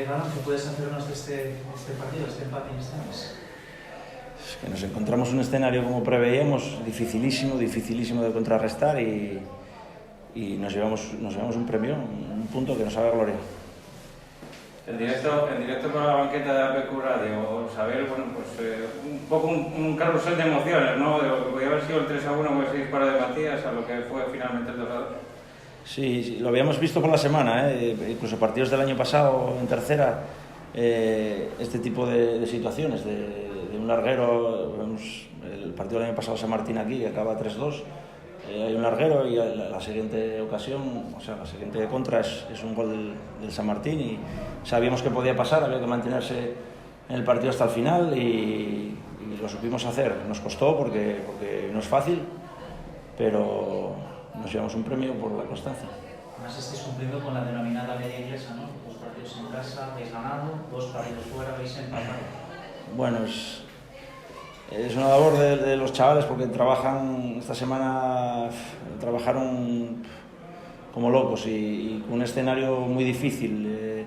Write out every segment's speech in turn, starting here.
Galán, ¿qué puedes hacernos de este partido, este empate en este mes? Es que nos encontramos un escenario, como preveíamos, dificilísimo de contrarrestar y nos llevamos un premio, un punto que nos haga gloria. En directo con la banqueta de APQ Radio, saber, bueno, pues un poco un carrusel de emociones, ¿no? De lo que podía haber sido el 3-1 con ese disparo de Matías a lo que fue finalmente el 2-2. Sí, lo habíamos visto por la semana, incluso partidos del año pasado en tercera, este tipo de situaciones, de un larguero, vemos el partido del año pasado San Martín aquí, que acaba 3-2, hay un larguero y la siguiente ocasión, o sea, la siguiente contra es un gol del San Martín y sabíamos que podía pasar, había que mantenerse en el partido hasta el final y lo supimos hacer. Nos costó porque no es fácil, pero nos llevamos un premio por la constancia. Además estáis cumpliendo con la denominada media inglesa, ¿no? 2 partidos en casa, habéis ganado, 2 partidos fuera, habéis empatado. Bueno, es una labor de los chavales porque trabajan, esta semana trabajaron como locos y con un escenario muy difícil.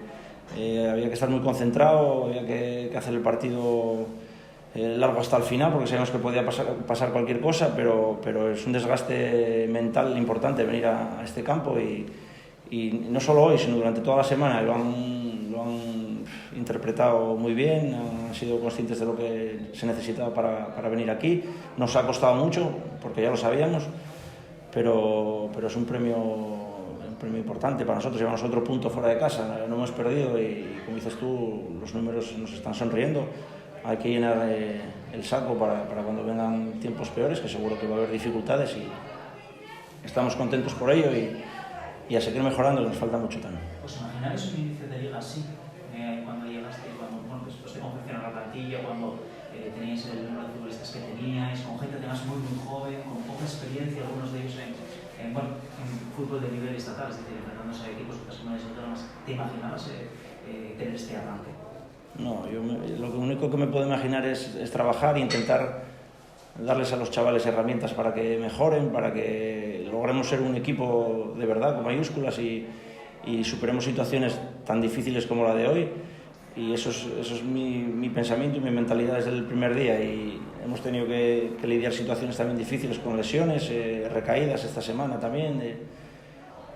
Había que estar muy concentrado, había que hacer el partido largo hasta el final porque sabíamos que podía pasar cualquier cosa, pero es un desgaste mental importante venir a este campo y no solo hoy, sino durante toda la semana lo han interpretado muy bien, han sido conscientes de lo que se necesitaba para venir aquí. Nos ha costado mucho porque ya lo sabíamos, pero es un premio importante para nosotros. Llevamos otro punto fuera de casa, no hemos perdido y como dices tú, los números nos están sonriendo. Hay que llenar el saco para cuando vengan tiempos peores, que seguro que va a haber dificultades y estamos contentos por ello y a seguir mejorando, que nos falta mucho también. Pues imaginaros un inicio de liga así, cuando llegaste, después de confeccionar la plantilla, cuando teníais el número de futbolistas que teníais, con gente además muy joven, con poca experiencia, algunos de ellos en fútbol de nivel estatal, es decir, enfrentándose a equipos de las comunidades autónomas. ¿Te imaginabas tener este arranque? No, lo único que me puedo imaginar es trabajar e intentar darles a los chavales herramientas para que mejoren, para que logremos ser un equipo de verdad, con mayúsculas, y superemos situaciones tan difíciles como la de hoy. Y eso es mi pensamiento y mi mentalidad desde el primer día. Y hemos tenido que lidiar situaciones también difíciles con lesiones, recaídas esta semana también,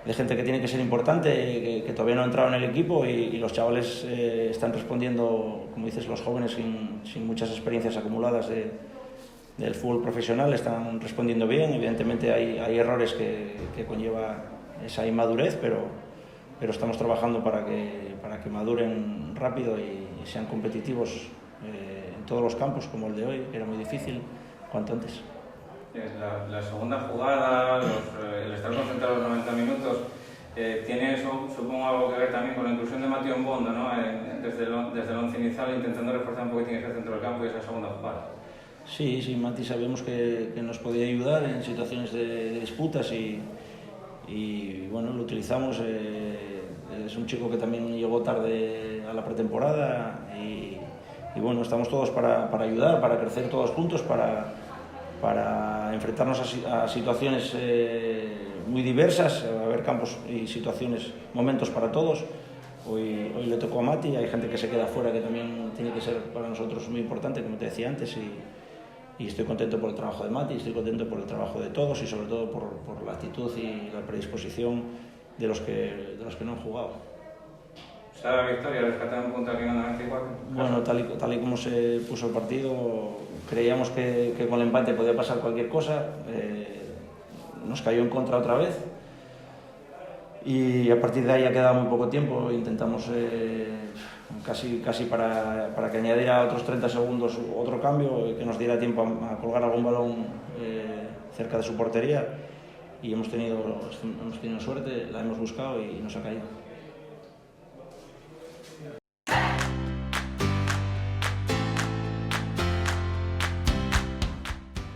de gente que tiene que ser importante, que todavía no ha entrado en el equipo y los chavales están respondiendo, como dices, los jóvenes sin muchas experiencias acumuladas del fútbol profesional, están respondiendo bien. Evidentemente hay errores que conlleva esa inmadurez, pero estamos trabajando para que maduren rápido y sean competitivos en todos los campos, como el de hoy, que era muy difícil, cuanto antes. La segunda jugada, el estar concentrado los 90 minutos, tiene eso, supongo, algo que ver también con la inclusión de Mateo en Bondo, ¿no? Desde el once inicial, intentando reforzar un poquitín ese centro del campo y esa segunda jugada. Sí, Mati sabíamos que nos podía ayudar en situaciones de disputas y bueno, lo utilizamos. Es un chico que también llegó tarde a la pretemporada y bueno, estamos todos para ayudar, para crecer todos juntos, para enfrentarnos a situaciones muy diversas, a haber campos y situaciones, momentos para todos. Hoy le tocó a Mati, hay gente que se queda fuera que también tiene que ser para nosotros muy importante, como te decía antes, y estoy contento por el trabajo de Mati, estoy contento por el trabajo de todos y sobre todo por la actitud y la predisposición de los que no han jugado. ¿Esa victoria rescatar un punto aquí en la 94? Bueno, tal y como se puso el partido, creíamos que con el empate podía pasar cualquier cosa. Nos cayó en contra otra vez y a partir de ahí ha quedado muy poco tiempo. Intentamos casi para que añadiera otros 30 segundos otro cambio, que nos diera tiempo a colgar algún balón cerca de su portería, y hemos tenido suerte, la hemos buscado y nos ha caído.